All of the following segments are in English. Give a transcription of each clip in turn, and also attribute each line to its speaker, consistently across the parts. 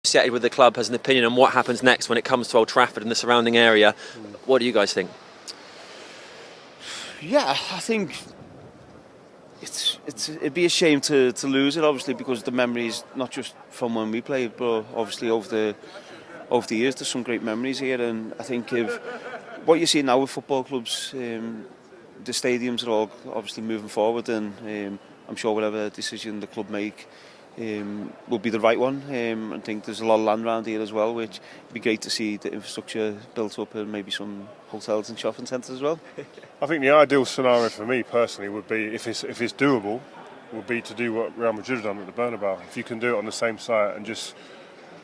Speaker 1: associated with the club has an opinion on what happens next when it comes to Old Trafford and the surrounding area. What do you guys think?
Speaker 2: Yeah, I think it'd be a shame to lose it, obviously, because the memories, not just from when we played, but obviously over the years, there's some great memories here. And I think if what you see now with football clubs, the stadiums are all obviously moving forward, and I'm sure whatever decision the club make will be the right one. I think there's a lot of land around here as well, which would be great to see the infrastructure built up, and maybe some hotels and shopping centres as well.
Speaker 3: I think the ideal scenario for me personally would be, if it's doable, would be to do what Real Madrid have done at the Bernabeu. If you can do it on the same site and just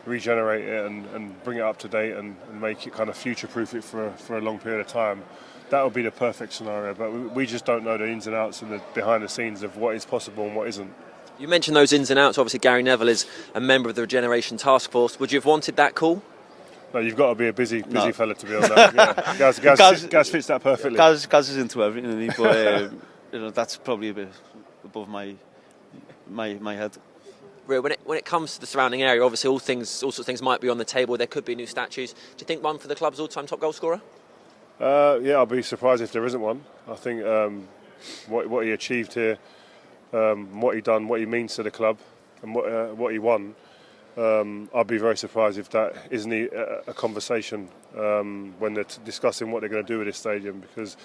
Speaker 3: regenerate it and bring it up to date and make it kind of future-proof it for a long period of time, that would be the perfect scenario. But we just don't know the ins and outs and the behind the scenes of what is possible and what isn't.
Speaker 1: You mentioned those ins and outs. Obviously, Gary Neville is a member of the Regeneration Task Force. Would you have wanted that call?
Speaker 3: No, you've got to be a busy fella to be on that. Yeah. Gaz fits that perfectly.
Speaker 2: Gaz is into everything, isn't he? But that's probably a bit above my head.
Speaker 1: When it comes to the surrounding area, obviously all sorts of things might be on the table. There could be new statues. Do you think one for the club's all-time top goal scorer?
Speaker 3: Yeah, I'll be surprised if there isn't one. I think what he achieved here, what he done, what he means to the club, and what he won. I'd be very surprised if that isn't a conversation when they're discussing what they're going to do with this stadium, because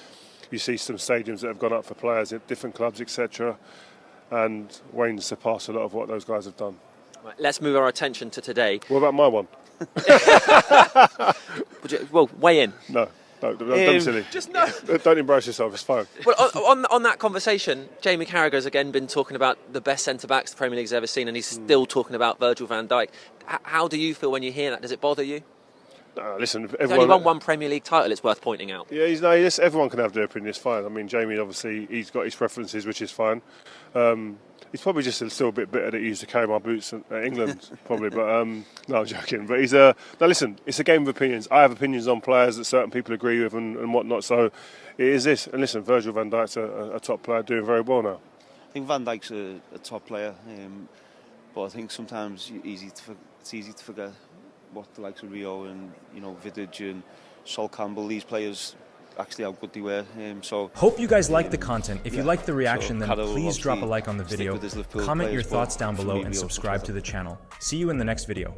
Speaker 3: you see some stadiums that have gone up for players at different clubs, etc. And Wayne's surpassed a lot of what those guys have done.
Speaker 1: Right, let's move our attention to today.
Speaker 3: What about my one?
Speaker 1: Well, weigh in.
Speaker 3: No, don't be silly.
Speaker 1: Just no.
Speaker 3: Don't embarrass yourself, it's fine.
Speaker 1: Well, on that conversation, Jamie Carragher's again been talking about the best centre-backs the Premier League's ever seen, and he's still talking about Virgil van Dijk. How do you feel when you hear that? Does it bother you?
Speaker 3: Listen,
Speaker 1: He's only won one Premier League title, it's worth pointing out.
Speaker 3: Yeah, everyone can have their opinion, it's fine. I mean, Jamie, obviously, he's got his preferences, which is fine. He's probably just still a bit bitter that he used to carry my boots at England, probably. But no, I'm joking. But now listen, it's a game of opinions. I have opinions on players that certain people agree with and whatnot. So it is this. And listen, Virgil van Dijk's a top player, doing very well now.
Speaker 2: I think Van Dijk's a top player, but I think sometimes it's easy to forget what the likes of Rio and Vidic and Sol Campbell, these players, actually how good they were. So
Speaker 4: hope you guys like the content. If you like the reaction, then please drop a like on the video, comment your thoughts down below, and subscribe to the channel. See you in the next video.